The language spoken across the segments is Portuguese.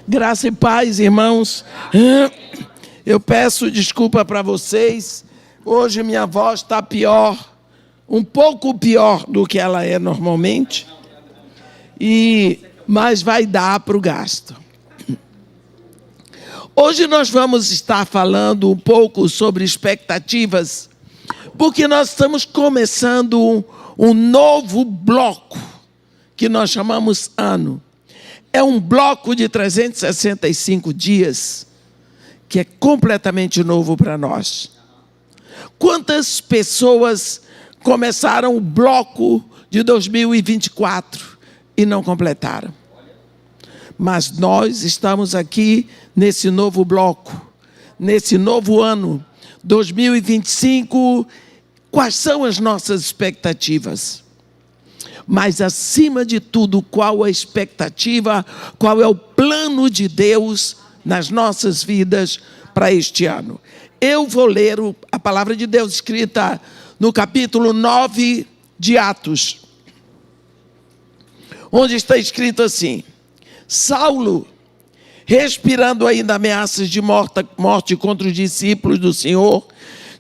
Graça e paz, irmãos. Eu peço desculpa para vocês. Hoje minha voz está pior, um pouco pior do que ela é normalmente. Mas vai dar para o gasto. Hoje nós vamos estar falando um pouco sobre expectativas, porque nós estamos começando um novo bloco, que nós chamamos ano. É um bloco de 365 dias, que é completamente novo para nós. Quantas pessoas começaram o bloco de 2024 e não completaram? Mas nós estamos aqui nesse novo bloco, nesse novo ano, 2025. Quais são as nossas expectativas? Mas, acima de tudo, qual a expectativa, qual é o plano de Deus nas nossas vidas para este ano? Eu vou ler a palavra de Deus escrita no capítulo 9 de Atos, onde está escrito assim: Saulo, respirando ainda ameaças de morte contra os discípulos do Senhor,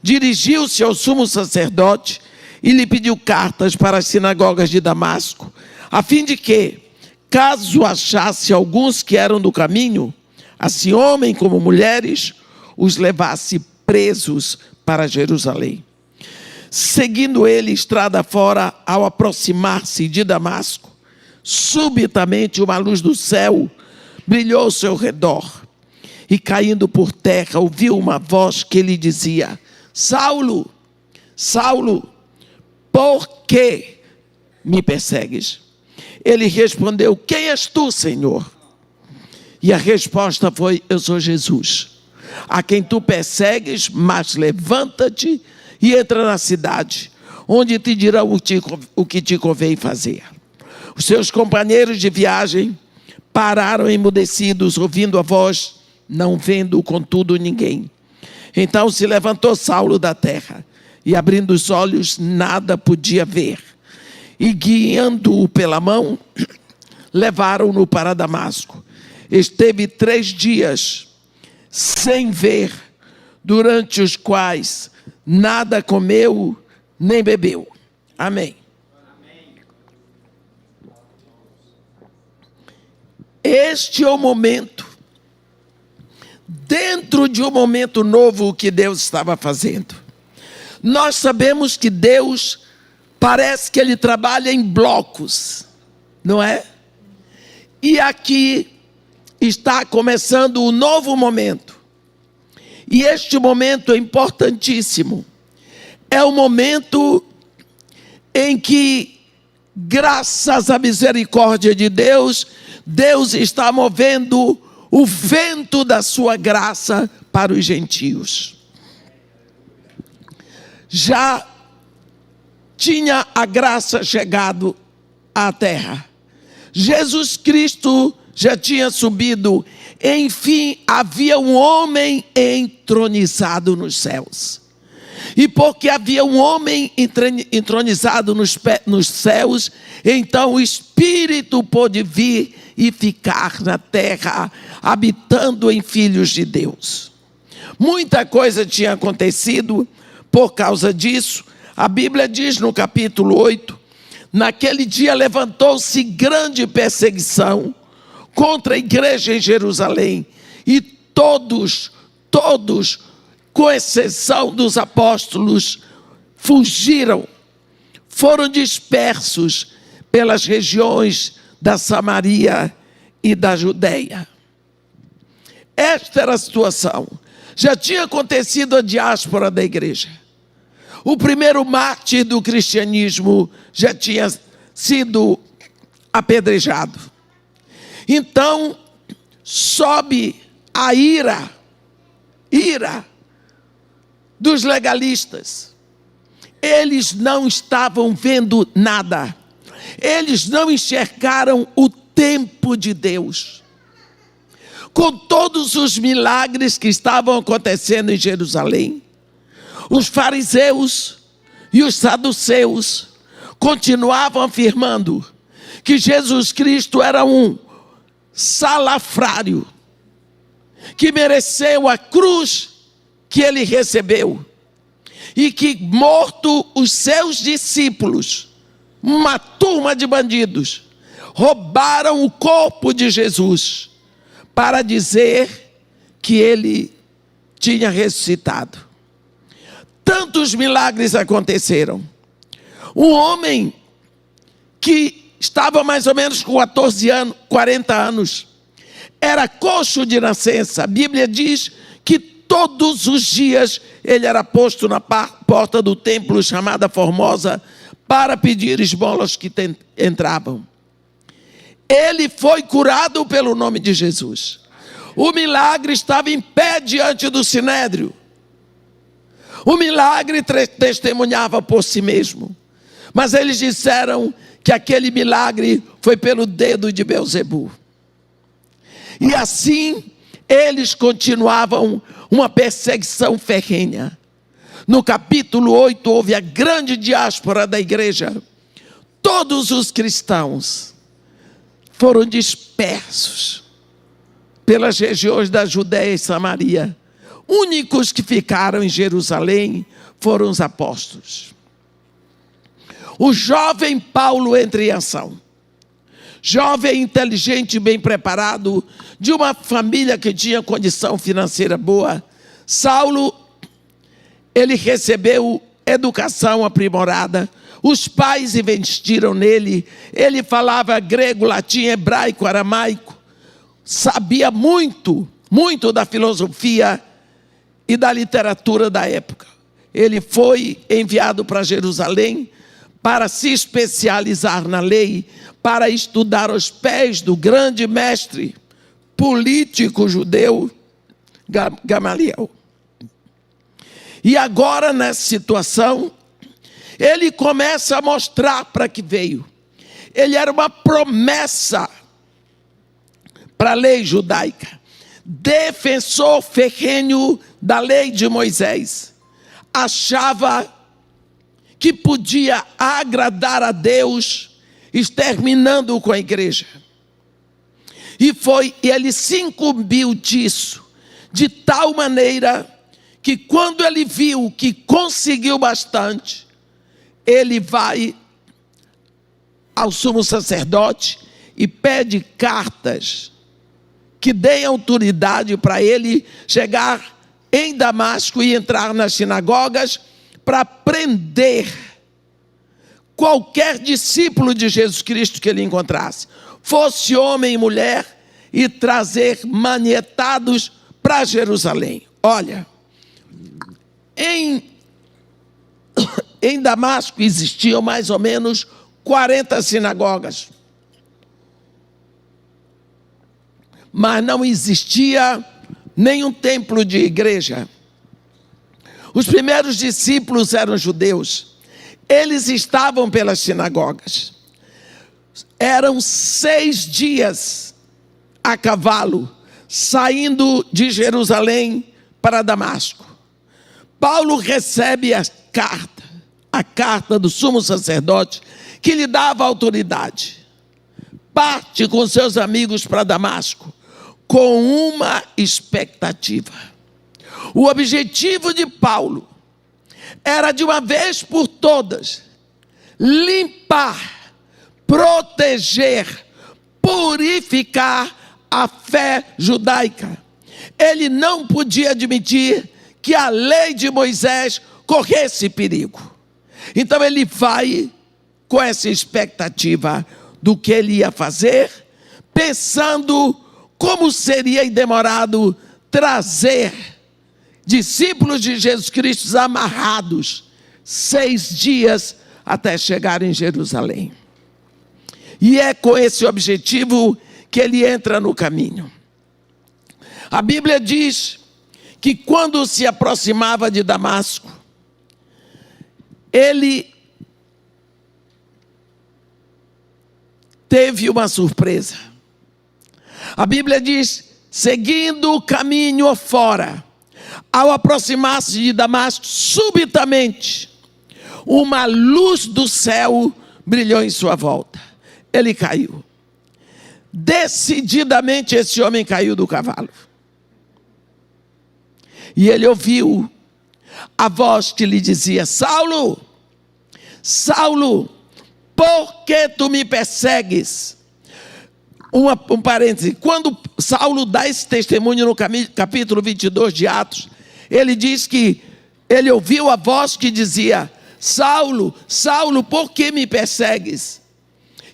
dirigiu-se ao sumo sacerdote e lhe pediu cartas para as sinagogas de Damasco, a fim de que, caso achasse alguns que eram do caminho, assim homens como mulheres, os levasse presos para Jerusalém. Seguindo ele estrada fora, ao aproximar-se de Damasco, subitamente uma luz do céu brilhou ao seu redor, e caindo por terra, ouviu uma voz que lhe dizia: Saulo, Saulo, por que me persegues? Ele respondeu: quem és tu, Senhor? E a resposta foi: eu sou Jesus, a quem tu persegues, mas levanta-te e entra na cidade, onde te dirão o que te convém fazer. Os seus companheiros de viagem pararam emudecidos, ouvindo a voz, não vendo, contudo, ninguém. Então se levantou Saulo da terra, e abrindo os olhos, nada podia ver. E guiando-o pela mão, levaram-no para Damasco. Esteve 3 dias sem ver, durante os quais nada comeu nem bebeu. Amém. Este é o momento, dentro de um momento novo que Deus estava fazendo. Nós sabemos que Deus, parece que Ele trabalha em blocos, não é? E aqui está começando um novo momento. E este momento é importantíssimo. É o momento em que, graças à misericórdia de Deus, Deus está movendo o vento da sua graça para os gentios. Já tinha a graça chegado à terra. Jesus Cristo já tinha subido. Enfim, havia um homem entronizado nos céus. E porque havia um homem entronizado nos céus, então o Espírito pôde vir e ficar na terra, habitando em filhos de Deus. Muita coisa tinha acontecido por causa disso. A Bíblia diz no capítulo 8, naquele dia levantou-se grande perseguição contra a igreja em Jerusalém, e todos, com exceção dos apóstolos, fugiram, foram dispersos pelas regiões da Samaria e da Judeia. Esta era a situação. Já tinha acontecido a diáspora da igreja. O primeiro mártir do cristianismo já tinha sido apedrejado. Então, sobe a ira dos legalistas. Eles não estavam vendo nada. Eles não enxergaram o tempo de Deus. Com todos os milagres que estavam acontecendo em Jerusalém, os fariseus e os saduceus continuavam afirmando que Jesus Cristo era um salafrário, que mereceu a cruz que ele recebeu, e que, morto os seus discípulos, uma turma de bandidos, roubaram o corpo de Jesus para dizer que ele tinha ressuscitado. Tantos milagres aconteceram. Um homem que estava mais ou menos com 40 anos, era coxo de nascença. A Bíblia diz que todos os dias ele era posto na porta do templo chamada Formosa para pedir esmolas que entravam. Ele foi curado pelo nome de Jesus. O milagre estava em pé diante do sinédrio. O milagre testemunhava por si mesmo. Mas eles disseram que aquele milagre foi pelo dedo de Beelzebu. E assim, eles continuavam uma perseguição ferrenha. No capítulo 8, houve a grande diáspora da igreja. Todos os cristãos foram dispersos pelas regiões da Judéia e Samaria. Únicos que ficaram em Jerusalém foram os apóstolos. O jovem Paulo entra em ação. Jovem, inteligente e bem preparado, de uma família que tinha condição financeira boa. Saulo, ele recebeu educação aprimorada. Os pais investiram nele. Ele falava grego, latim, hebraico, aramaico. Sabia muito da filosofia e da literatura da época. Ele foi enviado para Jerusalém para se especializar na lei, para estudar aos pés do grande mestre político judeu Gamaliel. E agora, nessa situação, ele começa a mostrar para que veio. Ele era uma promessa para a lei judaica, defensor ferrenho da lei de Moisés, achava que podia agradar a Deus, exterminando-o com a igreja. E ele se incumbiu disso, de tal maneira que quando ele viu que conseguiu bastante, ele vai ao sumo sacerdote e pede cartas que deem autoridade para ele chegar em Damasco e entrar nas sinagogas para prender qualquer discípulo de Jesus Cristo que ele encontrasse, fosse homem e mulher, e trazer manietados para Jerusalém. Olha, em Damasco existiam mais ou menos 40 sinagogas, mas não existia nenhum templo de igreja. Os primeiros discípulos eram judeus. Eles estavam pelas sinagogas. Eram 6 dias a cavalo, saindo de Jerusalém para Damasco. Paulo recebe a carta do sumo sacerdote, que lhe dava autoridade. Parte com seus amigos para Damasco, com uma expectativa. O objetivo de Paulo era, de uma vez por todas, limpar, proteger, purificar a fé judaica. Ele não podia admitir que a lei de Moisés corresse perigo. Então ele vai com essa expectativa do que ele ia fazer, pensando como seria demorado trazer discípulos de Jesus Cristo amarrados 6 dias até chegar em Jerusalém. E é com esse objetivo que ele entra no caminho. A Bíblia diz que quando se aproximava de Damasco, ele teve uma surpresa. A Bíblia diz: seguindo o caminho fora, ao aproximar-se de Damasco, subitamente, uma luz do céu brilhou em sua volta. Ele caiu. decididamente esse homem caiu do cavalo. E ele ouviu a voz que lhe dizia: Saulo, Saulo, por que tu me persegues? Um parêntese, quando Saulo dá esse testemunho no capítulo 22 de Atos, ele diz que ele ouviu a voz que dizia: Saulo, Saulo, por que me persegues?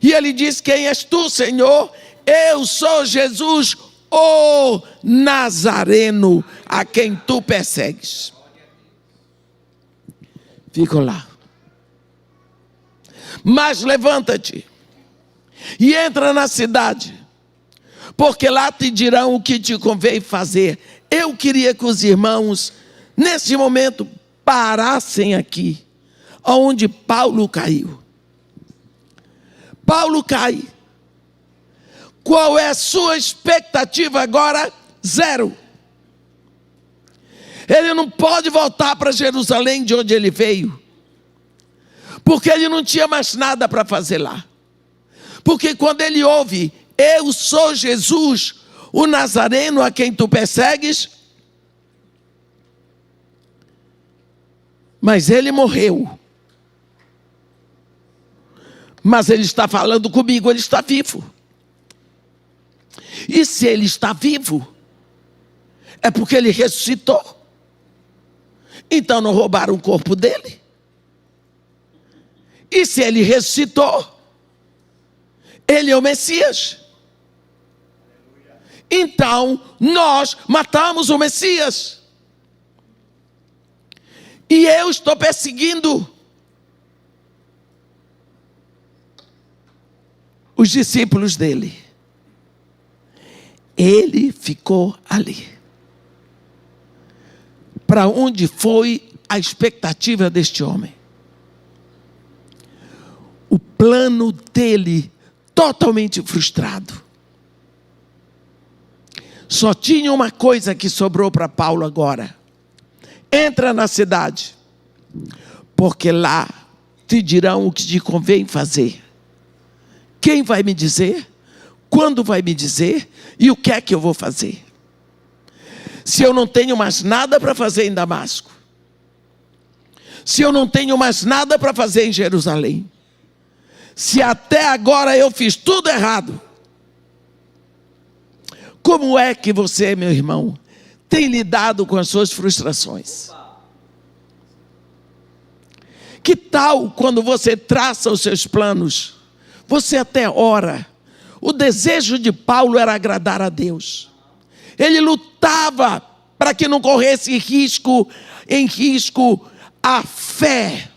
E ele diz: quem és tu, Senhor? Eu sou Jesus, o Nazareno, a quem tu persegues. Fico lá. Mas levanta-te e entra na cidade, porque lá te dirão o que te convém fazer. Eu queria que os irmãos, nesse momento, parassem aqui, onde Paulo caiu. Paulo cai. Qual é a sua expectativa agora? Zero. Ele não pode voltar para Jerusalém, de onde ele veio, porque ele não tinha mais nada para fazer lá. Porque quando ele ouve: eu sou Jesus, o Nazareno, a quem tu persegues, mas ele morreu. Mas ele está falando comigo, ele está vivo. E se ele está vivo, é porque ele ressuscitou. Então não roubaram o corpo dele. E se ele ressuscitou, ele é o Messias. Então nós matamos o Messias. E eu estou perseguindo os discípulos dele. Ele ficou ali. Para onde foi a expectativa deste homem? O plano dele totalmente frustrado. Só tinha uma coisa que sobrou para Paulo agora: entra na cidade, porque lá te dirão o que te convém fazer. Quem vai me dizer? Quando vai me dizer? E o que é que eu vou fazer? Se eu não tenho mais nada para fazer em Damasco, se eu não tenho mais nada para fazer em Jerusalém, se até agora eu fiz tudo errado, como é que você, meu irmão, tem lidado com as suas frustrações? Que tal quando você traça os seus planos, você até ora? O desejo de Paulo era agradar a Deus. Ele lutava para que não corresse em risco a fé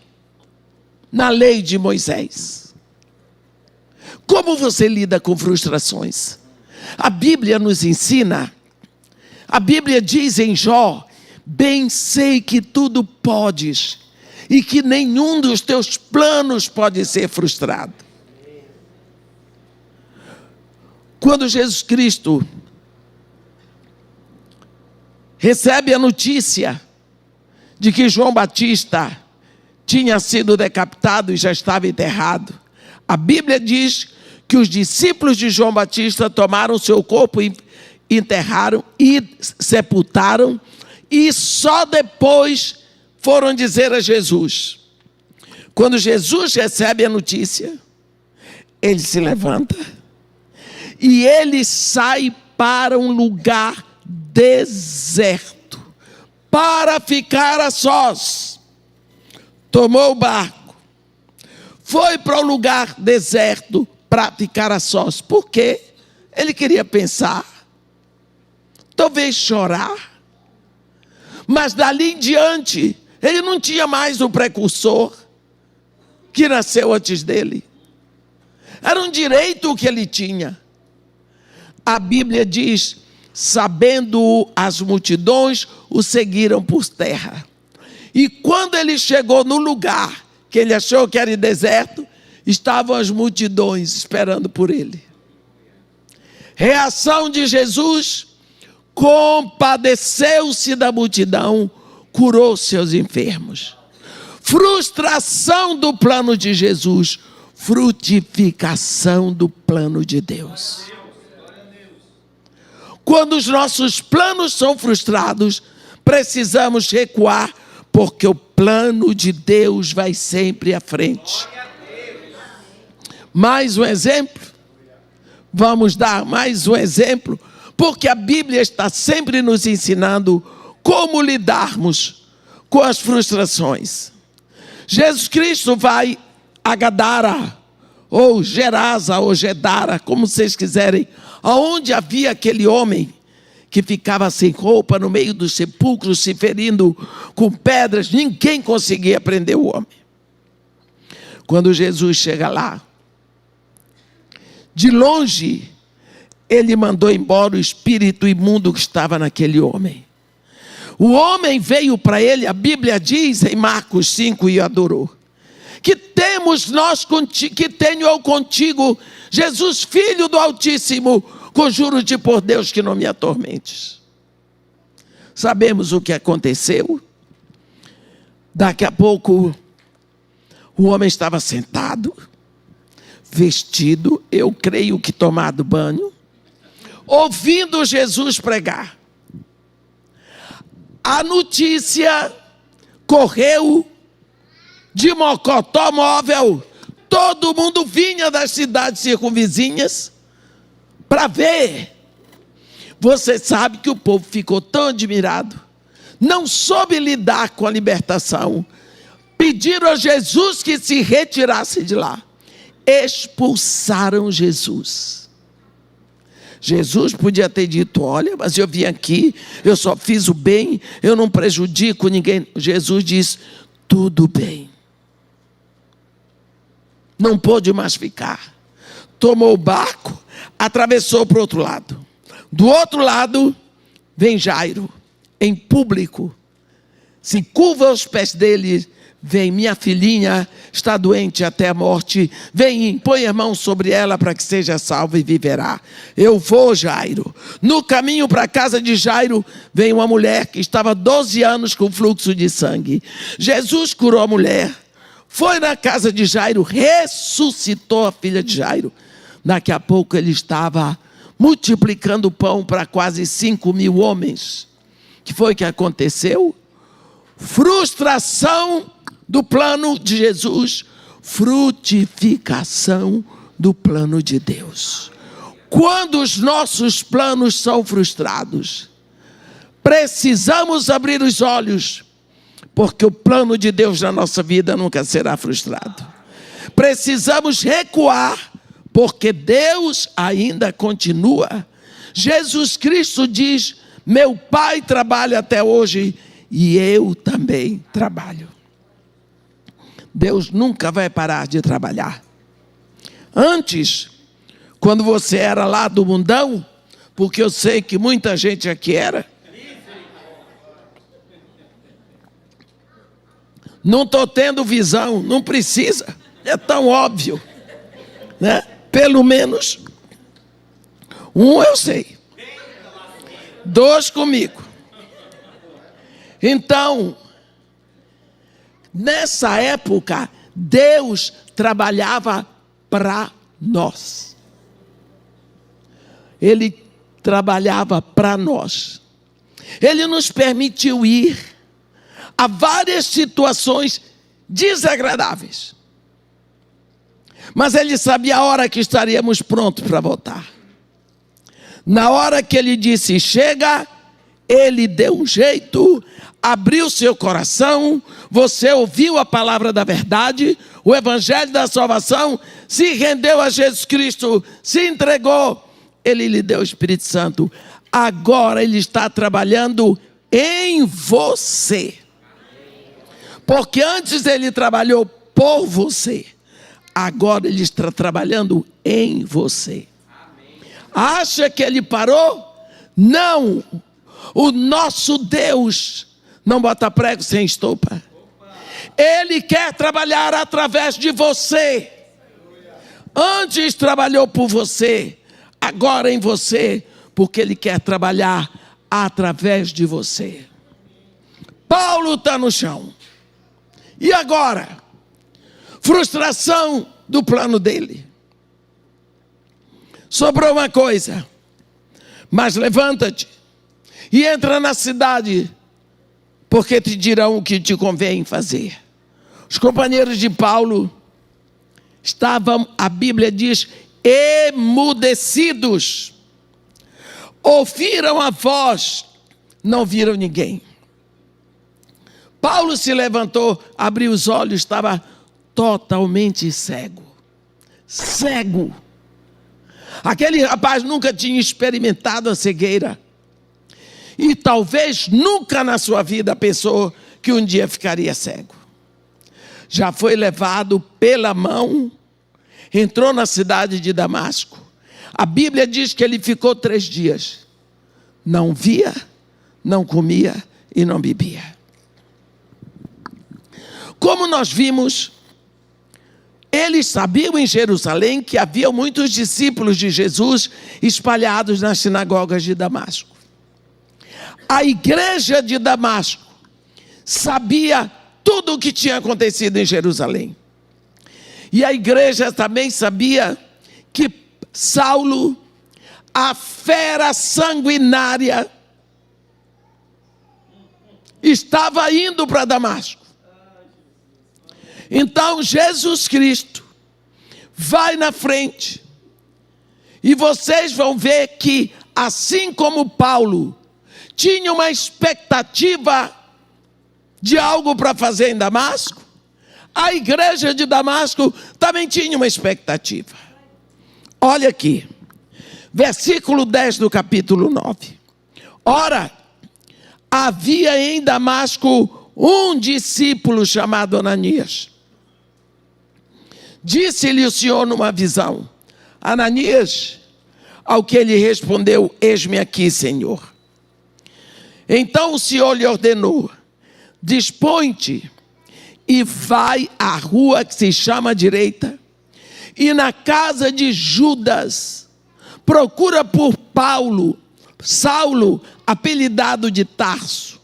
na lei de Moisés. Como você lida com frustrações? A Bíblia nos ensina, a Bíblia diz em Jó: bem sei que tudo podes e que nenhum dos teus planos pode ser frustrado. Quando Jesus Cristo recebe a notícia de que João Batista tinha sido decapitado e já estava enterrado, a Bíblia diz que os discípulos de João Batista tomaram seu corpo e enterraram e sepultaram, e só depois foram dizer a Jesus. Quando Jesus recebe a notícia, ele se levanta e ele sai para um lugar deserto, para ficar a sós. Tomou o barco, foi para um lugar deserto para ficar a sós. Por quê? Ele queria pensar, talvez chorar, mas dali em diante, ele não tinha mais o precursor que nasceu antes dele. Era um direito que ele tinha. A Bíblia diz: sabendo as multidões, o seguiram por terra. E quando ele chegou no lugar que ele achou que era deserto, estavam as multidões esperando por ele. Reação de Jesus: compadeceu-se da multidão, curou seus enfermos. Frustração do plano de Jesus, frutificação do plano de Deus. Quando os nossos planos são frustrados, precisamos recuar, porque o plano de Deus vai sempre à frente. Mais um exemplo? Vamos dar mais um exemplo, porque a Bíblia está sempre nos ensinando como lidarmos com as frustrações. Jesus Cristo vai a Gadara, ou Gerasa, ou Gedara, como vocês quiserem, aonde havia aquele homem que ficava sem roupa no meio dos sepulcros, se ferindo com pedras, ninguém conseguia prender o homem. Quando Jesus chega lá, de longe, ele mandou embora o espírito imundo que estava naquele homem. O homem veio para ele, a Bíblia diz em Marcos 5, e adorou. Que temos nós contigo, que tenho eu contigo, Jesus, Filho do Altíssimo, conjuro-te por Deus que não me atormentes. Sabemos o que aconteceu. Daqui a pouco, o homem estava sentado, vestido, eu creio que tomado banho, ouvindo Jesus pregar. A notícia correu de Mocotó móvel, todo mundo vinha das cidades circunvizinhas para ver. Você sabe que o povo ficou tão admirado, não soube lidar com a libertação, pediram a Jesus que se retirasse de lá, expulsaram Jesus. Jesus podia ter dito: olha, mas eu vim aqui, eu só fiz o bem, eu não prejudico ninguém. Jesus disse: tudo bem. Não pôde mais ficar. Tomou o barco, atravessou para o outro lado. Do outro lado, vem Jairo, em público, se curva aos pés dele. Vem, minha filhinha está doente até a morte, vem, põe a mão sobre ela para que seja salva e viverá. Eu vou, Jairo. No caminho para a casa de Jairo, vem uma mulher que estava 12 anos com fluxo de sangue. Jesus curou a mulher, foi na casa de Jairo, ressuscitou a filha de Jairo. Daqui a pouco ele estava multiplicando o pão para quase 5.000 homens. O que foi que aconteceu? Frustração do plano de Jesus, frutificação do plano de Deus. Quando os nossos planos são frustrados, precisamos abrir os olhos, porque o plano de Deus na nossa vida nunca será frustrado. Precisamos recuar, porque Deus ainda continua. Jesus Cristo diz: meu Pai trabalha até hoje e eu também trabalho. Deus nunca vai parar de trabalhar. Antes, quando você era lá do mundão, porque eu sei que muita gente aqui era, não estou tendo visão, não precisa, é tão óbvio, né? Pelo menos um eu sei, 2 comigo. Então, nessa época, Deus trabalhava para nós. Ele trabalhava para nós. Ele nos permitiu ir a várias situações desagradáveis. Mas Ele sabia a hora que estaríamos prontos para voltar. Na hora que Ele disse: chega, Ele deu um jeito, abriu seu coração, você ouviu a palavra da verdade, o evangelho da salvação, se rendeu a Jesus Cristo, se entregou, Ele lhe deu o Espírito Santo. Agora Ele está trabalhando em você. Porque antes Ele trabalhou por você, agora Ele está trabalhando em você. Acha que Ele parou? Não. O nosso Deus não bota prego sem estopa. Ele quer trabalhar através de você. Antes trabalhou por você, agora em você, porque Ele quer trabalhar através de você. Paulo está no chão. E agora? Frustração do plano dele. Sobrou uma coisa. Mas levanta-te e entra na cidade, porque te dirão o que te convém fazer. Os companheiros de Paulo estavam, a Bíblia diz, emudecidos. Ouviram a voz, não viram ninguém. Paulo se levantou, abriu os olhos, estava totalmente cego. Cego. Aquele rapaz nunca tinha experimentado a cegueira. E talvez nunca na sua vida pensou que um dia ficaria cego. Já foi levado pela mão, entrou na cidade de Damasco. A Bíblia diz que ele ficou 3 dias. Não via, não comia e não bebia. Como nós vimos, eles sabiam em Jerusalém que havia muitos discípulos de Jesus espalhados nas sinagogas de Damasco. A igreja de Damasco sabia tudo o que tinha acontecido em Jerusalém. E a igreja também sabia que Saulo, a fera sanguinária, estava indo para Damasco. Então Jesus Cristo vai na frente e vocês vão ver que, assim como Paulo tinha uma expectativa de algo para fazer em Damasco, a igreja de Damasco também tinha uma expectativa. Olha aqui, versículo 10 do capítulo 9. Ora, havia em Damasco um discípulo chamado Ananias. Disse-lhe o Senhor numa visão: Ananias. Ao que ele respondeu: eis-me aqui, Senhor. Então o Senhor lhe ordenou: dispõe-te e vai à rua que se chama Direita, e na casa de Judas procura por Saulo, apelidado de Tarso,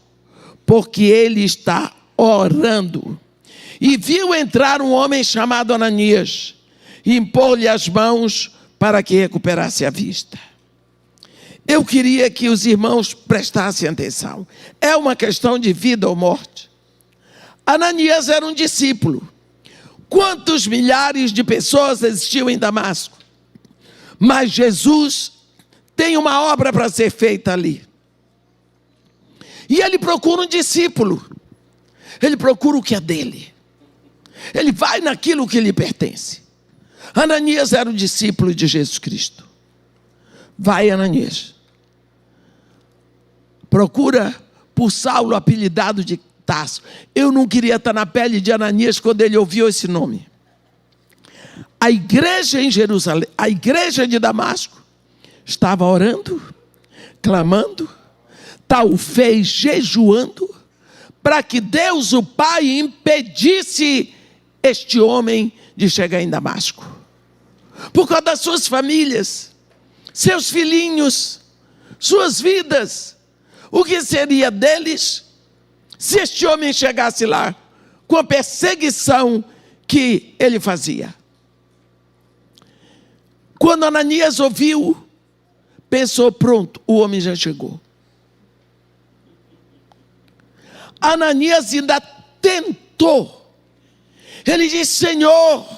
porque ele está orando. E viu entrar um homem chamado Ananias, e impor-lhe as mãos para que recuperasse a vista. Eu queria que os irmãos prestassem atenção. É uma questão de vida ou morte. Ananias era um discípulo. Quantos milhares de pessoas existiam em Damasco? Mas Jesus tem uma obra para ser feita ali. E ele procura um discípulo. Ele procura o que é dele. Ele vai naquilo que lhe pertence. Ananias era o discípulo de Jesus Cristo. Vai, Ananias. Procura por Saulo, apelidado de Tarso. Eu não queria estar na pele de Ananias quando ele ouviu esse nome. A igreja em Jerusalém, a igreja de Damasco, estava orando, clamando, tal fez jejuando, para que Deus, o Pai, impedisse este homem de chegar em Damasco. Por causa das suas famílias, seus filhinhos, suas vidas. O que seria deles se este homem chegasse lá com a perseguição que ele fazia? Quando Ananias ouviu, pensou: pronto, o homem já chegou. Ananias ainda tentou. Ele disse: Senhor,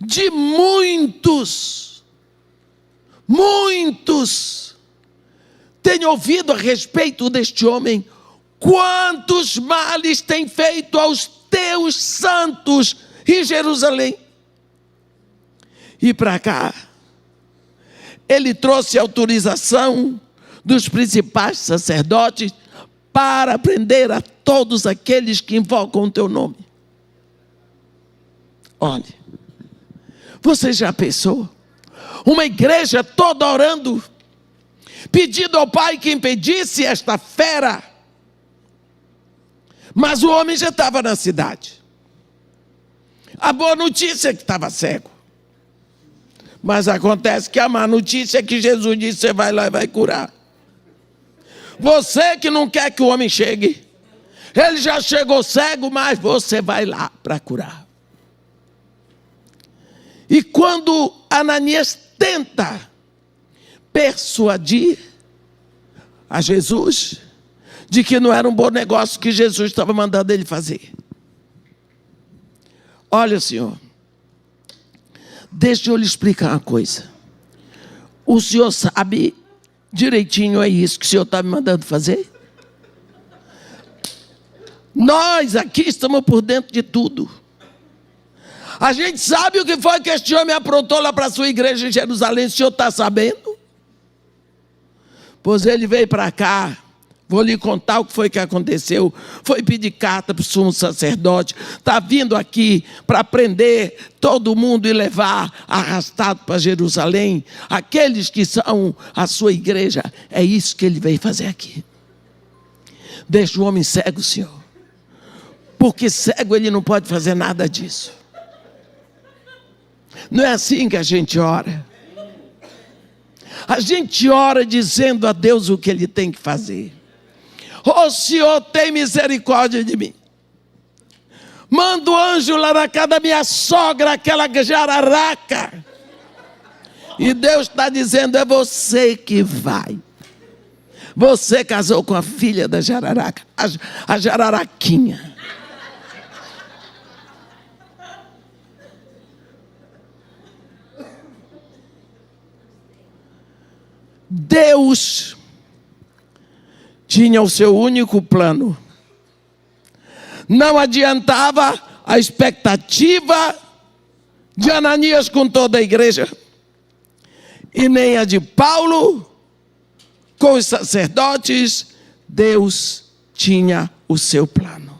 de muitos tenho ouvido a respeito deste homem, quantos males tem feito aos teus santos em Jerusalém. E para cá, ele trouxe autorização dos principais sacerdotes para prender a todos aqueles que invocam o teu nome. Olhe, você já pensou? Uma igreja toda orando, pedindo ao Pai que impedisse esta fera. Mas o homem já estava na cidade. A boa notícia é que estava cego. Mas acontece que a má notícia é que Jesus disse: você vai lá e vai curar. Você que não quer que o homem chegue, ele já chegou cego, mas você vai lá para curar. E quando Ananias tenta, persuadir a Jesus de que não era um bom negócio que Jesus estava mandando ele fazer. Olha, Senhor, deixa eu lhe explicar uma coisa. O Senhor sabe direitinho, é isso que o Senhor está me mandando fazer? Nós aqui estamos por dentro de tudo. A gente sabe o que foi que este homem aprontou lá para a sua igreja em Jerusalém. O Senhor está sabendo? Pois ele veio para cá. Vou lhe contar o que foi que aconteceu. Foi pedir carta para o sumo sacerdote. Está vindo aqui para prender todo mundo e levar arrastado para Jerusalém. Aqueles que são a sua igreja. É isso que ele veio fazer aqui. Deixa o homem cego, Senhor. Porque cego ele não pode fazer nada disso. Não é assim que a gente ora. A gente ora dizendo a Deus o que Ele tem que fazer. Ó Senhor, tem misericórdia de mim. Manda o anjo lá na casa da minha sogra, aquela jararaca. E Deus está dizendo, é você que vai. Você casou com a filha da jararaca, a jararaquinha. Deus tinha o seu único plano. Não adiantava a expectativa de Ananias com toda a igreja, e nem a de Paulo com os sacerdotes. Deus tinha o seu plano.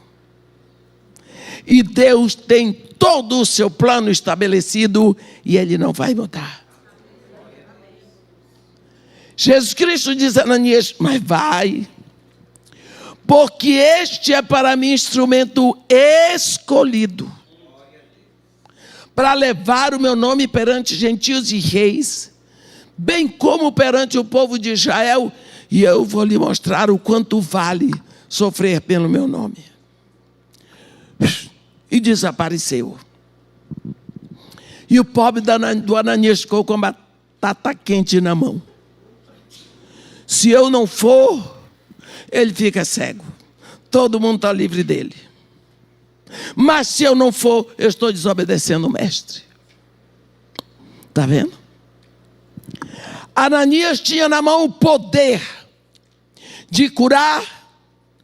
E Deus tem todo o seu plano estabelecido e Ele não vai mudar. Jesus Cristo diz a Ananias, mas vai, porque este é para mim instrumento escolhido, para levar o meu nome perante gentios e reis, bem como perante o povo de Israel, e eu vou lhe mostrar o quanto vale sofrer pelo meu nome. E desapareceu. E o pobre do Ananias ficou com a batata quente na mão. Se eu não for, ele fica cego. Todo mundo está livre dele. Mas se eu não for, eu estou desobedecendo o mestre. Está vendo? Ananias tinha na mão o poder de curar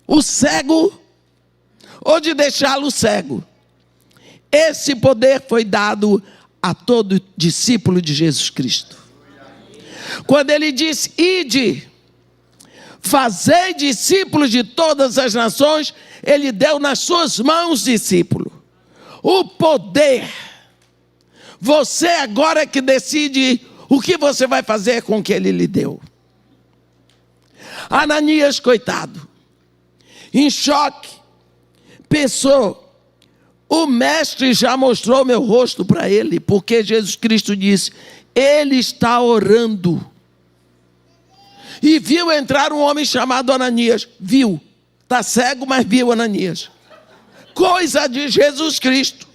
o cego ou de deixá-lo cego. Esse poder foi dado a todo discípulo de Jesus Cristo. Quando ele disse, ide, fazei discípulos de todas as nações, ele deu nas suas mãos, discípulo, o poder. Você agora é que decide o que você vai fazer com o que ele lhe deu. Ananias, coitado, em choque, pensou, o mestre já mostrou meu rosto para ele, porque Jesus Cristo disse, ele está orando. E viu entrar um homem chamado Ananias. Viu. Está cego, mas viu Ananias. Coisa de Jesus Cristo.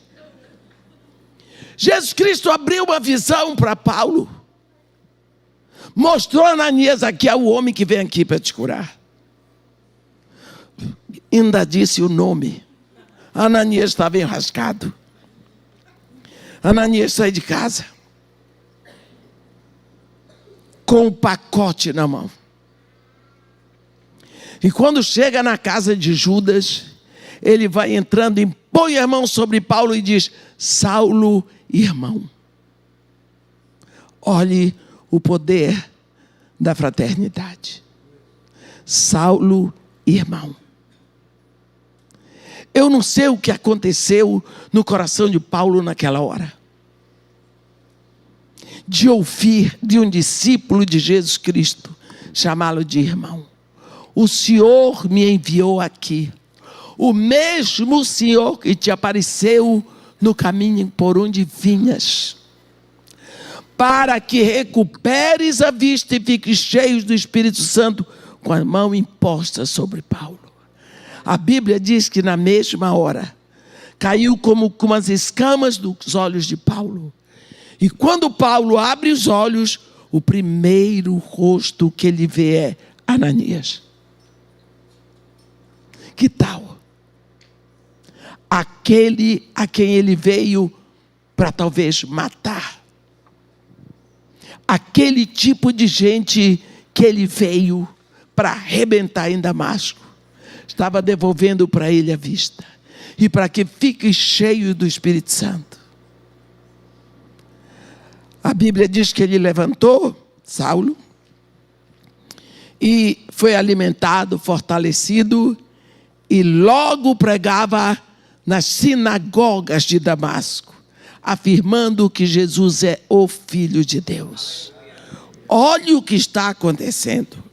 Jesus Cristo abriu uma visão para Paulo. Mostrou Ananias aqui, é o homem que vem aqui para te curar. Ainda disse o nome. Ananias estava enrascado. Ananias sai de casa com um pacote na mão. E quando chega na casa de Judas, ele vai entrando, impõe a mão sobre Paulo e diz, Saulo, irmão. Olhe o poder da fraternidade. Saulo, irmão. Eu não sei o que aconteceu no coração de Paulo naquela hora. De ouvir de um discípulo de Jesus Cristo, chamá-lo de irmão. O Senhor me enviou aqui. O mesmo Senhor que te apareceu no caminho por onde vinhas. Para que recuperes a vista e fiques cheios do Espírito Santo, com a mão imposta sobre Paulo. A Bíblia diz que na mesma hora, caiu como as escamas dos olhos de Paulo. E quando Paulo abre os olhos, o primeiro rosto que ele vê é Ananias. Que tal? Aquele a quem ele veio para talvez matar. Aquele tipo de gente que ele veio para arrebentar em Damasco. Estava devolvendo para ele a vista. E para que fique cheio do Espírito Santo. A Bíblia diz que ele levantou, Saulo, e foi alimentado, fortalecido, e logo pregava nas sinagogas de Damasco, afirmando que Jesus é o Filho de Deus. Olha o que está acontecendo.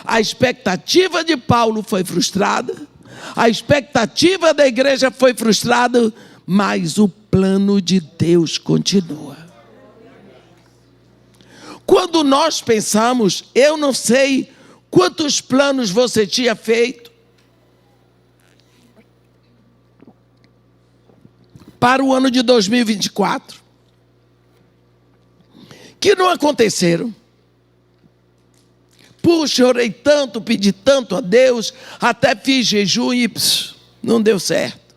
A expectativa de Paulo foi frustrada, a expectativa da igreja foi frustrada, mas o plano de Deus continua. Quando nós pensamos, eu não sei quantos planos você tinha feito para o ano de 2024, que não aconteceram. Puxa, orei tanto, pedi tanto a Deus, até fiz jejum e não deu certo.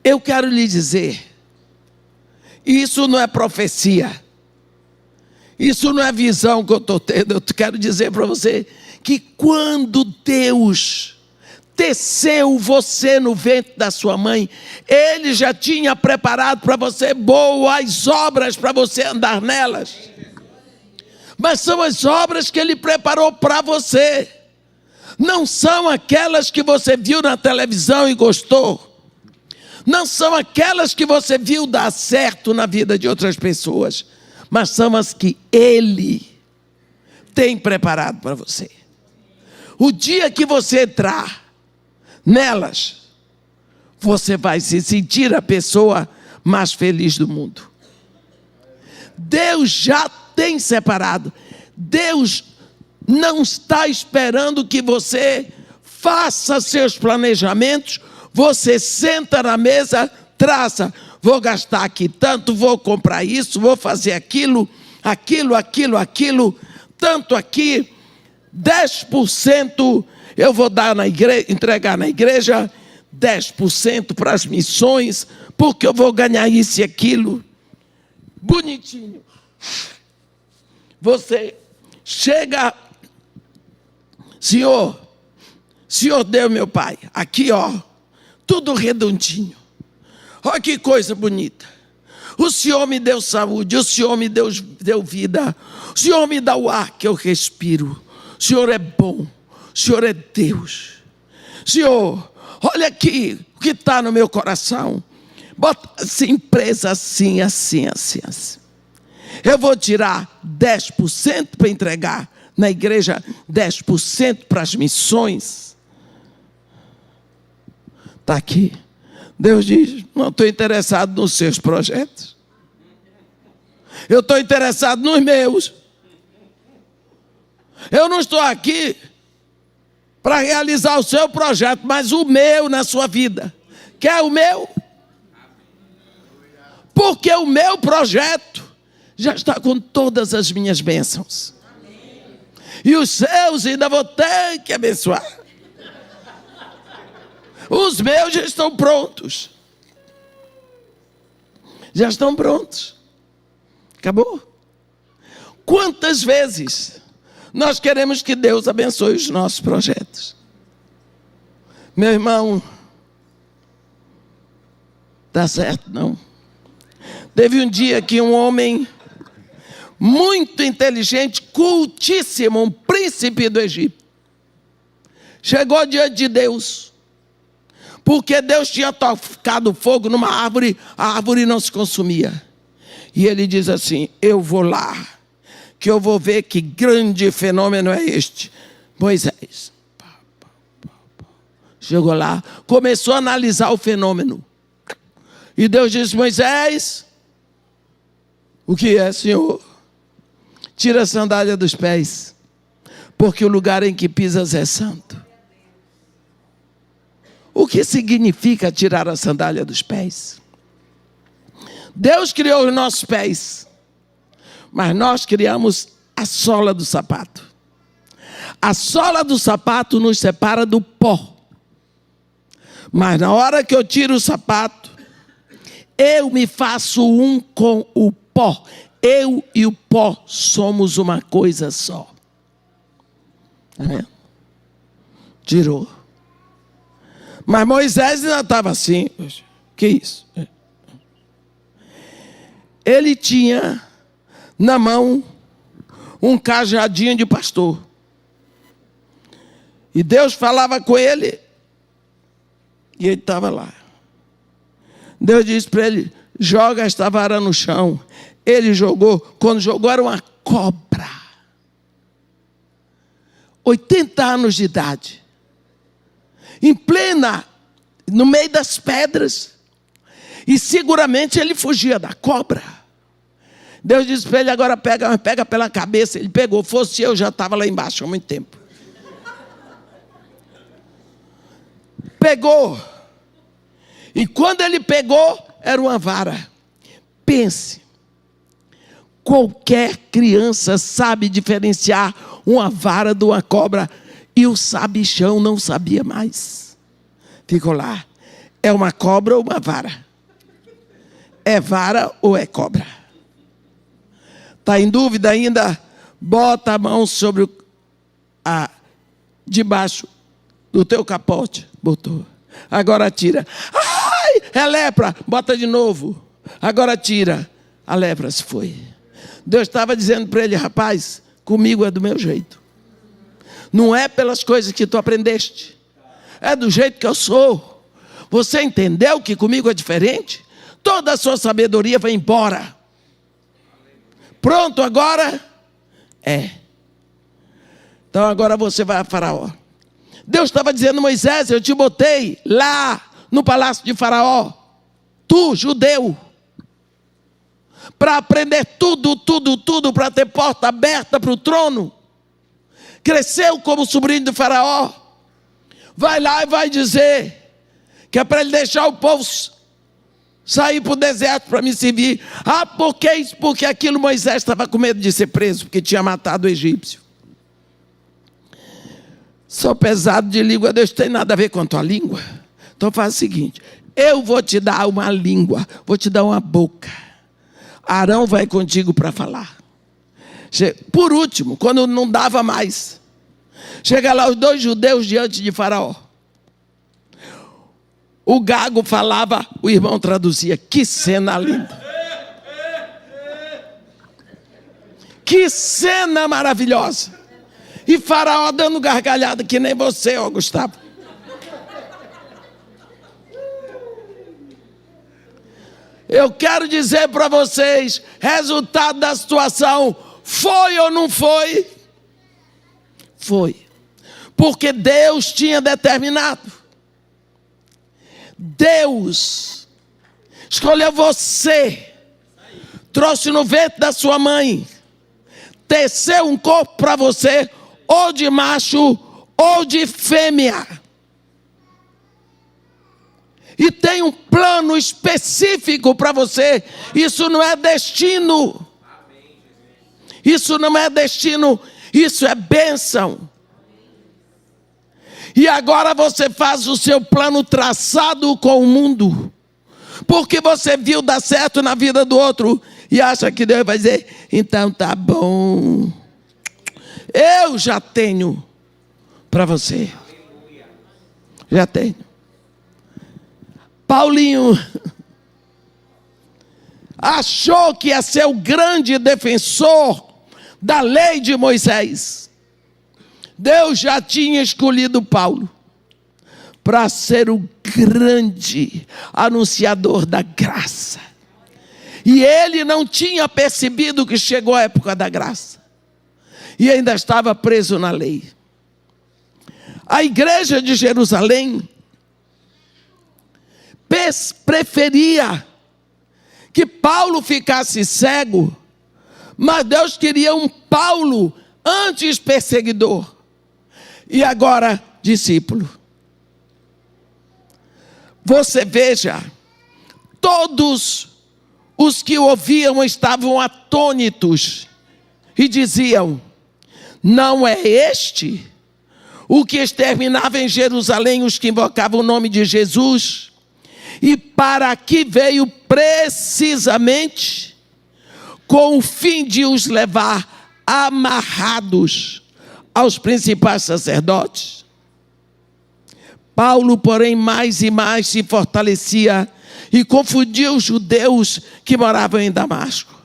Eu quero lhe dizer, isso não é profecia, isso não é visão que eu estou tendo. Eu quero dizer para você que quando Deus teceu você no ventre da sua mãe, Ele já tinha preparado para você boas obras para você andar nelas. Mas são as obras que Ele preparou para você. Não são aquelas que você viu na televisão e gostou. Não são aquelas que você viu dar certo na vida de outras pessoas. Mas são as que Ele tem preparado para você. O dia que você entrar nelas, você vai se sentir a pessoa mais feliz do mundo. Deus já tem separado. Deus não está esperando que você faça seus planejamentos. Você senta na mesa, traça. Vou gastar aqui tanto, vou comprar isso, vou fazer aquilo, tanto aqui, 10% eu vou dar na igreja, entregar na igreja, 10% para as missões, porque eu vou ganhar isso e aquilo. Bonitinho. Você chega, Senhor Deus, meu Pai, aqui ó, tudo redondinho. Olha que coisa bonita. O Senhor me deu saúde, o Senhor me deu vida, o Senhor me dá o ar que eu respiro. O Senhor é bom, o Senhor é Deus. Senhor, olha aqui o que está no meu coração. Bota essa empresa assim. Eu vou tirar 10% para entregar na igreja, 10% para as missões. Está aqui. Deus diz, não estou interessado nos seus projetos. Eu estou interessado nos meus. Eu não estou aqui para realizar o seu projeto, mas o meu na sua vida. Quer o meu? Porque o meu projeto já está com todas as minhas bênçãos. E os seus ainda vou ter que abençoar. Os meus já estão prontos. Já estão prontos. Acabou. Quantas vezes nós queremos que Deus abençoe os nossos projetos? Meu irmão, tá certo não? Teve um dia que um homem muito inteligente, cultíssimo, um príncipe do Egito, chegou diante de Deus, porque Deus tinha tocado fogo numa árvore, a árvore não se consumia. E ele diz assim, eu vou lá, que eu vou ver que grande fenômeno é este. Moisés chegou lá, começou a analisar o fenômeno. E Deus disse, Moisés, o que é, Senhor? Tira a sandália dos pés, porque o lugar em que pisas é santo. O que significa tirar a sandália dos pés? Deus criou os nossos pés, mas nós criamos a sola do sapato. A sola do sapato nos separa do pó. Mas na hora que eu tiro o sapato, eu me faço um com o pó. Eu e o pó somos uma coisa só. Tá vendo? Tirou. Mas Moisés ainda estava assim. Que isso? Ele tinha na mão um cajadinho de pastor. E Deus falava com ele. E ele estava lá. Deus disse para ele: joga esta vara no chão. Ele jogou. Quando jogou era uma cobra. 80 anos de idade. Em plena, no meio das pedras. E seguramente ele fugia da cobra. Deus disse para ele: agora pega pela cabeça. Ele pegou. Fosse eu, já estava lá embaixo há muito tempo. Pegou. E quando ele pegou, era uma vara. Pense. Qualquer criança sabe diferenciar uma vara de uma cobra. E o sabichão não sabia mais. Ficou lá. É uma cobra ou uma vara? É vara ou é cobra? Está em dúvida ainda? Bota a mão sobre debaixo do teu capote. Botou. Agora tira. Ai, é lepra. Bota de novo. Agora tira. A lepra se foi. Deus estava dizendo para ele: rapaz, comigo é do meu jeito. Não é pelas coisas que tu aprendeste. É do jeito que eu sou. Você entendeu que comigo é diferente? Toda a sua sabedoria vai embora. Pronto agora? É. Então agora você vai a Faraó. Deus estava dizendo: Moisés, eu te botei lá no palácio de Faraó. Tu, judeu. Para aprender tudo, para ter porta aberta para o trono. Cresceu como sobrinho de Faraó. Vai lá e vai dizer que é para ele deixar o povo sair para o deserto para me servir. Ah, por que isso? Porque aquilo Moisés estava com medo de ser preso, porque tinha matado o egípcio. Sou pesado de língua, Deus tem nada a ver com a tua língua. Então faz o seguinte: eu vou te dar uma língua, vou te dar uma boca. Arão vai contigo para falar. Por último, quando não dava mais, chega lá os 2 judeus diante de Faraó. O gago falava, o irmão traduzia. Que cena linda. Que cena maravilhosa. E Faraó dando gargalhada, que nem você, ó Gustavo. Eu quero dizer para vocês, resultado da situação, foi ou não foi? Foi. Porque Deus tinha determinado. Deus escolheu você, trouxe no ventre da sua mãe, teceu um corpo para você, ou de macho ou de fêmea. E tem um plano específico para você. Isso não é destino. Isso não é destino, isso é bênção. E agora você faz o seu plano traçado com o mundo. Porque você viu dar certo na vida do outro. E acha que Deus vai dizer: então tá bom. Eu já tenho para você. Já tenho. Paulinho achou que ia ser o grande defensor da lei de Moisés. Deus já tinha escolhido Paulo para ser o grande anunciador da graça. E ele não tinha percebido que chegou a época da graça. E ainda estava preso na lei. A igreja de Jerusalém preferia que Paulo ficasse cego, mas Deus queria um Paulo antes perseguidor e agora discípulo. Você veja, todos os que ouviam estavam atônitos e diziam: não é este o que exterminava em Jerusalém os que invocavam o nome de Jesus? E para aqui veio precisamente com o fim de os levar amarrados aos principais sacerdotes. Paulo, porém, mais e mais se fortalecia e confundia os judeus que moravam em Damasco,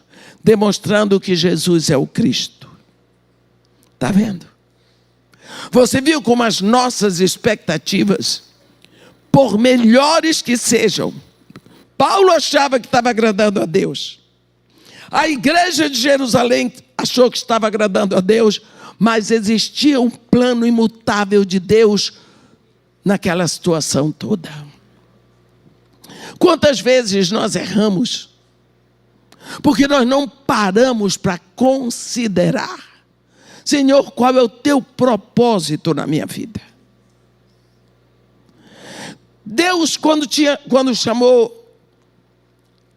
demonstrando que Jesus é o Cristo. Está vendo? Você viu como as nossas expectativas, por melhores que sejam, Paulo achava que estava agradando a Deus. A igreja de Jerusalém achou que estava agradando a Deus, mas existia um plano imutável de Deus naquela situação toda. Quantas vezes nós erramos porque nós não paramos para considerar: Senhor, qual é o teu propósito na minha vida? Deus, quando chamou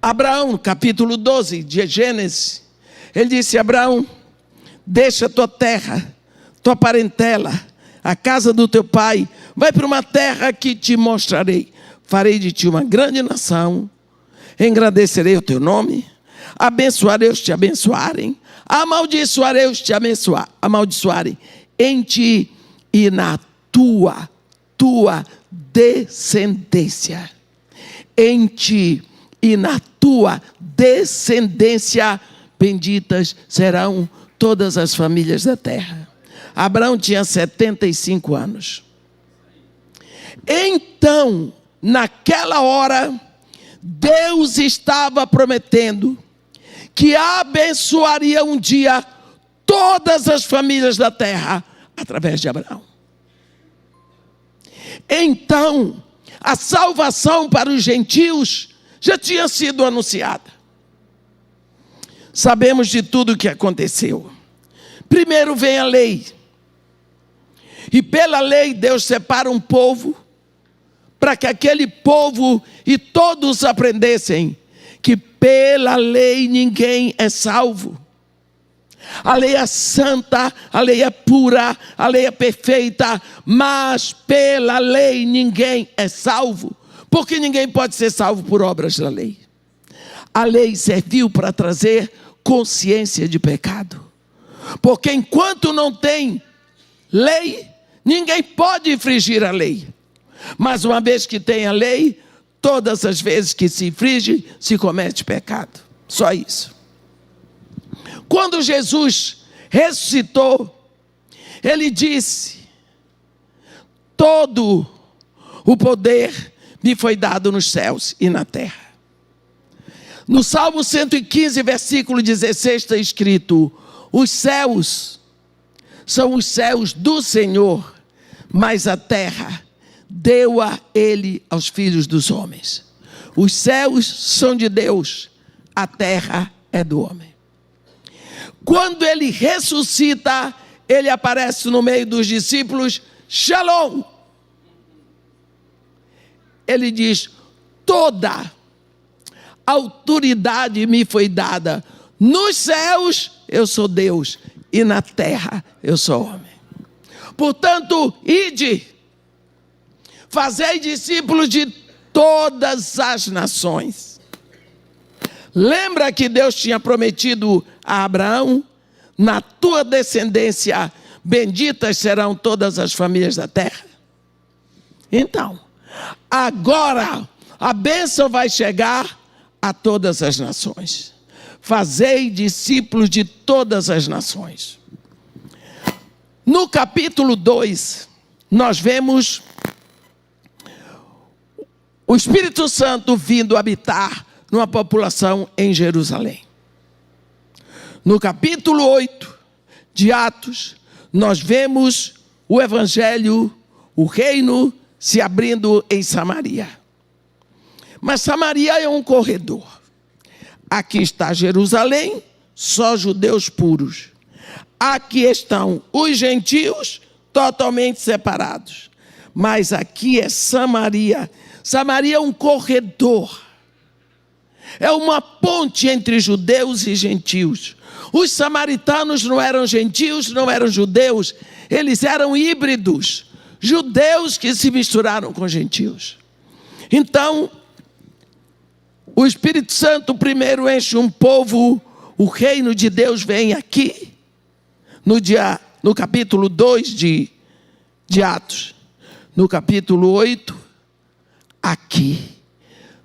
Abraão, no capítulo 12 de Gênesis, ele disse: Abraão, deixa a tua terra, tua parentela, a casa do teu pai, vai para uma terra que te mostrarei. Farei de ti uma grande nação, engrandecerei o teu nome, abençoarei os que te abençoarem, amaldiçoarei os que te amaldiçoarem, em ti e na tua descendência. Em ti e na tua descendência, benditas serão todas as famílias da terra. Abraão tinha 75 anos. Então, naquela hora, Deus estava prometendo que abençoaria um dia todas as famílias da terra através de Abraão. Então, a salvação para os gentios já tinha sido anunciada. Sabemos de tudo o que aconteceu. Primeiro vem a lei. E pela lei Deus separa um povo para que aquele povo e todos aprendessem que pela lei ninguém é salvo. A lei é santa, a lei é pura, a lei é perfeita, mas pela lei ninguém é salvo, porque ninguém pode ser salvo por obras da lei. A lei serviu para trazer consciência de pecado, porque enquanto não tem lei, ninguém pode infringir a lei. Mas uma vez que tem a lei, todas as vezes que se infringe, se comete pecado. Só isso. Quando Jesus ressuscitou, ele disse: todo o poder me foi dado nos céus e na terra. No Salmo 115, versículo 16, está escrito: os céus são os céus do Senhor, mas a terra deu-a ele aos filhos dos homens. Os céus são de Deus, a terra é do homem. Quando ele ressuscita, ele aparece no meio dos discípulos: Shalom. Ele diz: toda autoridade me foi dada. Nos céus eu sou Deus e na terra eu sou homem. Portanto, ide, fazei discípulos de todas as nações. Lembra que Deus tinha prometido a Abraão: na tua descendência benditas serão todas as famílias da terra? Então, agora a bênção vai chegar a todas as nações. Fazei discípulos de todas as nações. No capítulo 2, nós vemos o Espírito Santo vindo habitar numa população em Jerusalém. No capítulo 8 de Atos, nós vemos o evangelho, o reino se abrindo em Samaria. Mas Samaria é um corredor. Aqui está Jerusalém, só judeus puros. Aqui estão os gentios totalmente separados. Mas aqui é Samaria. Samaria é um corredor. É uma ponte entre judeus e gentios. Os samaritanos não eram gentios, não eram judeus, eles eram híbridos, judeus que se misturaram com gentios. Então, o Espírito Santo primeiro enche um povo, o reino de Deus vem aqui, no capítulo 2 de Atos. No capítulo 8, aqui.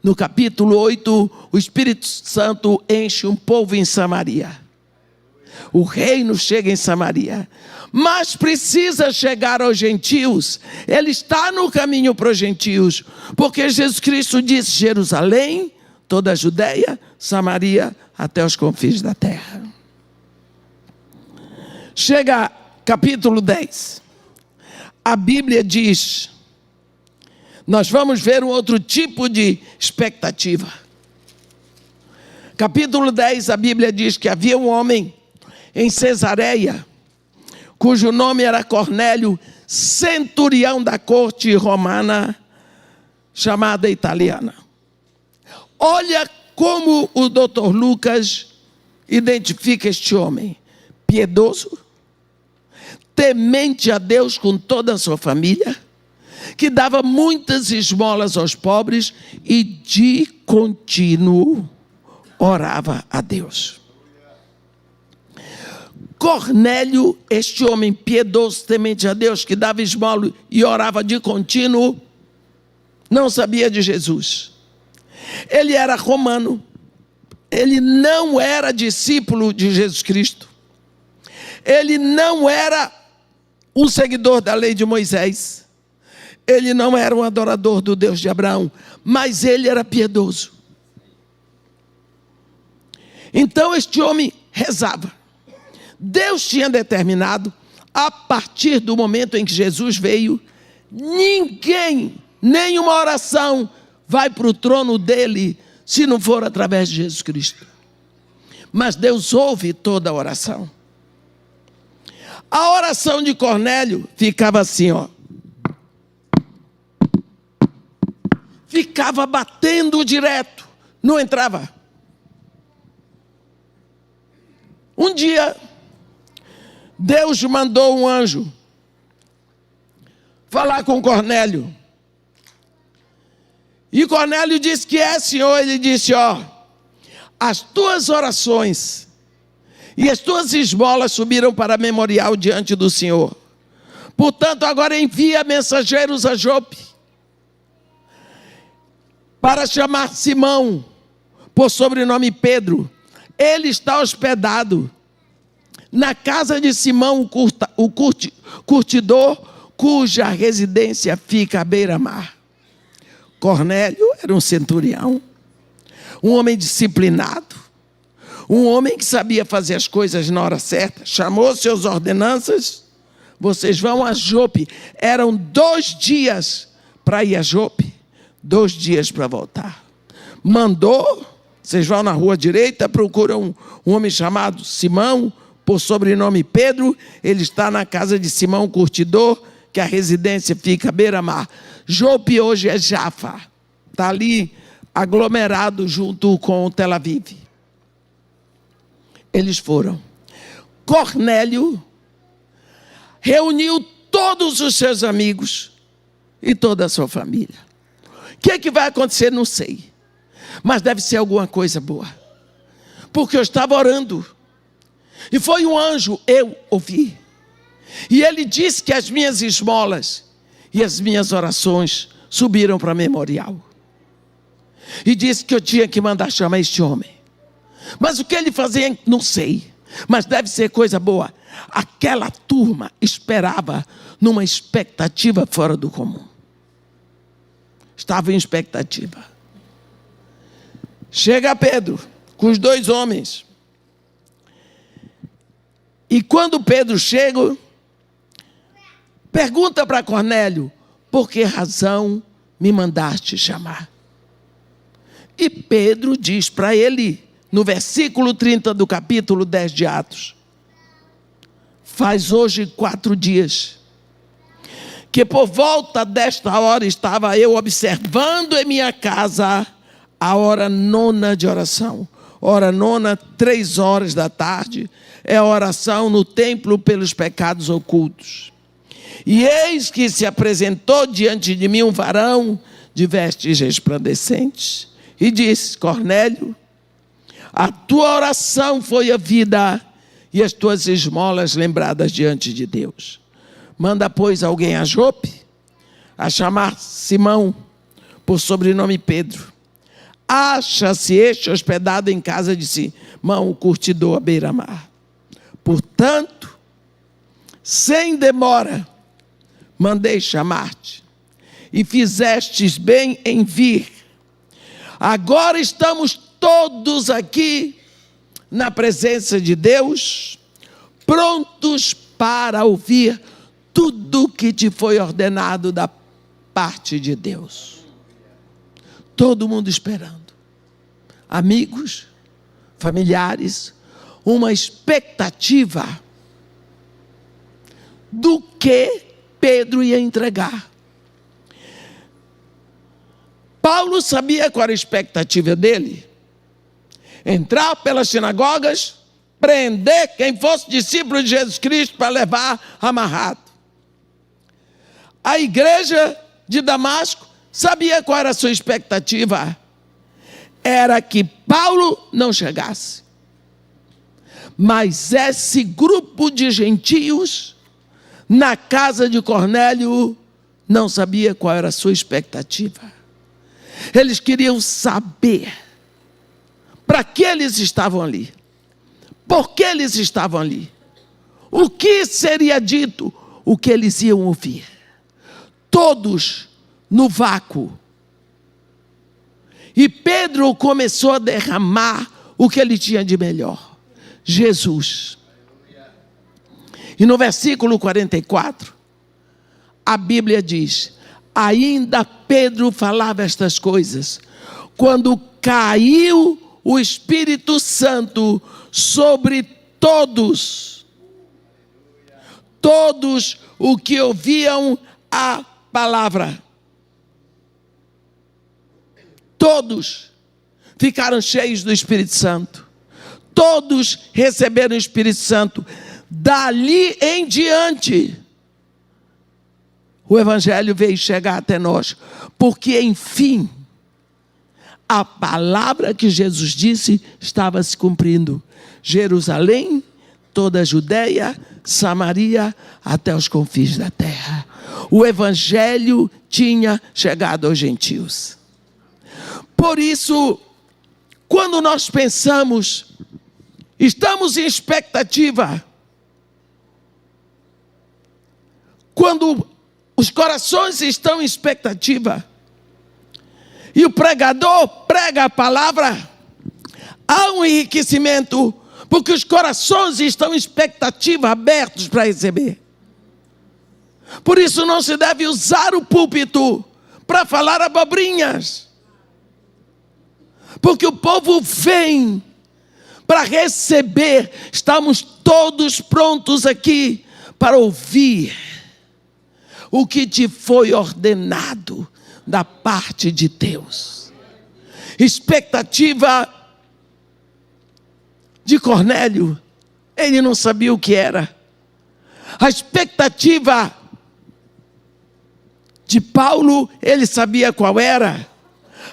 No capítulo 8, o Espírito Santo enche um povo em Samaria. O reino chega em Samaria. Mas precisa chegar aos gentios. Ele está no caminho para os gentios. Porque Jesus Cristo disse: Jerusalém, toda a Judeia, Samaria, até os confins da terra. Chega capítulo 10. A Bíblia diz, nós vamos ver um outro tipo de expectativa. Capítulo 10, a Bíblia diz que havia um homem em Cesareia, cujo nome era Cornélio, centurião da corte romana, chamada italiana. Olha como o Dr. Lucas identifica este homem: piedoso, temente a Deus com toda a sua família, que dava muitas esmolas aos pobres e de contínuo orava a Deus. Cornélio, este homem piedoso, temente a Deus, que dava esmola e orava de contínuo, não sabia de Jesus. Ele era romano, ele não era discípulo de Jesus Cristo, ele não era um seguidor da lei de Moisés, ele não era um adorador do Deus de Abraão, mas ele era piedoso. Então este homem rezava. Deus tinha determinado, a partir do momento em que Jesus veio, ninguém, nenhuma oração vai para o trono dele, se não for através de Jesus Cristo. Mas Deus ouve toda a oração. A oração de Cornélio ficava assim, ó. Ficava batendo direto, não entrava. Um dia, Deus mandou um anjo falar com Cornélio. E Cornélio disse que Senhor. Ele disse, ó, as tuas orações e as tuas esmolas subiram para memorial diante do Senhor. Portanto, agora envia mensageiros a Jope para chamar Simão, por sobrenome Pedro. Ele está hospedado na casa de Simão, o curtidor, cuja residência fica à beira-mar. Cornélio era um centurião, um homem disciplinado, um homem que sabia fazer as coisas na hora certa. Chamou seus ordenanças: vocês vão a Jope. Eram 2 dias para ir a Jope, 2 dias para voltar. Mandou: vocês vão na rua direita, procuram um homem chamado Simão, por sobrenome Pedro. Ele está na casa de Simão Curtidor, que a residência fica à beira-mar. Jope hoje é Jafa, está ali aglomerado junto com Tel Aviv. Eles foram. Cornélio reuniu todos os seus amigos e toda a sua família. O que é que vai acontecer? Não sei. Mas deve ser alguma coisa boa. Porque eu estava orando. E foi um anjo, eu ouvi. E ele disse que as minhas esmolas e as minhas orações subiram para memorial. E disse que eu tinha que mandar chamar este homem. Mas o que ele fazia, não sei. Mas deve ser coisa boa. Aquela turma esperava numa expectativa fora do comum. Estava em expectativa. Chega Pedro com os 2 homens. E quando Pedro chega, pergunta para Cornélio: por que razão me mandaste chamar? E Pedro diz para ele, no versículo 30 do capítulo 10 de Atos: faz hoje 4 dias que por volta desta hora estava eu observando em minha casa a hora nona de oração. Hora nona, 3 horas da tarde, é a oração no templo pelos pecados ocultos. E eis que se apresentou diante de mim um varão de vestes resplandecentes e disse: Cornélio, a tua oração foi ouvida e as tuas esmolas lembradas diante de Deus. Manda, pois, alguém a Jope, a chamar Simão, por sobrenome Pedro. Acha-se este hospedado em casa de Simão, o curtidor à beira-mar. Portanto, sem demora, mandei chamar-te, e fizestes bem em vir. Agora estamos todos aqui na presença de Deus, prontos para ouvir tudo que te foi ordenado da parte de Deus. Todo mundo esperando. Amigos, familiares, uma expectativa do que Pedro ia entregar. Paulo sabia qual era a expectativa dele. Entrar pelas sinagogas, prender quem fosse discípulo de Jesus Cristo para levar amarrado. A igreja de Damasco sabia qual era a sua expectativa. Era que Paulo não chegasse. Mas esse grupo de gentios, na casa de Cornélio, não sabia qual era a sua expectativa. Eles queriam saber para que eles estavam ali, por que eles estavam ali, o que seria dito, o que eles iam ouvir. Todos no vácuo. E Pedro começou a derramar o que ele tinha de melhor: Jesus. E no versículo 44, a Bíblia diz: ainda Pedro falava estas coisas, quando caiu o Espírito Santo sobre todos o que ouviam a palavra. Todos ficaram cheios do Espírito Santo. Todos receberam o Espírito Santo. Dali em diante, o Evangelho veio chegar até nós, porque enfim, a palavra que Jesus disse estava se cumprindo. Jerusalém, toda a Judeia, Samaria, até os confins da terra. O Evangelho tinha chegado aos gentios. Por isso, quando nós pensamos, estamos em expectativa, quando os corações estão em expectativa, e o pregador prega a palavra, há um enriquecimento, porque os corações estão em expectativa, abertos para receber. Por isso não se deve usar o púlpito para falar abobrinhas, porque o povo vem para receber. Estamos todos prontos aqui para ouvir o que te foi ordenado da parte de Deus. Expectativa de Cornélio, ele não sabia o que era. A expectativa de Paulo, ele sabia qual era.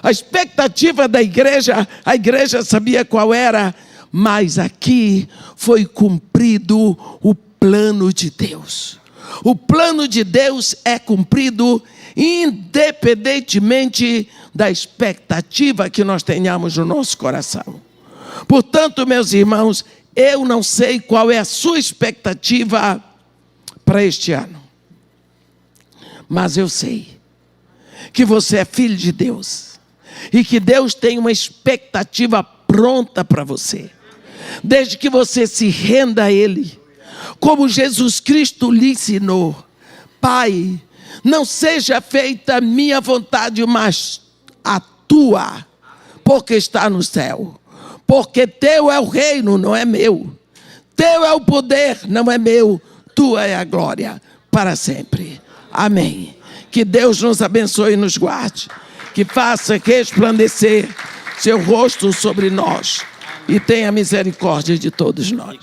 A expectativa da igreja, a igreja sabia qual era. Mas aqui foi cumprido o plano de Deus. O plano de Deus é cumprido independentemente da expectativa que nós tenhamos no nosso coração. Portanto, meus irmãos, eu não sei qual é a sua expectativa para este ano. Mas eu sei que você é filho de Deus e que Deus tem uma expectativa pronta para você, desde que você se renda a Ele, como Jesus Cristo lhe ensinou. Pai, não seja feita a minha vontade, mas a tua, porque está no céu. Porque teu é o reino, não é meu. Teu é o poder, não é meu. Tua é a glória para sempre. Amém. Que Deus nos abençoe e nos guarde. Que faça resplandecer seu rosto sobre nós e tenha misericórdia de todos nós.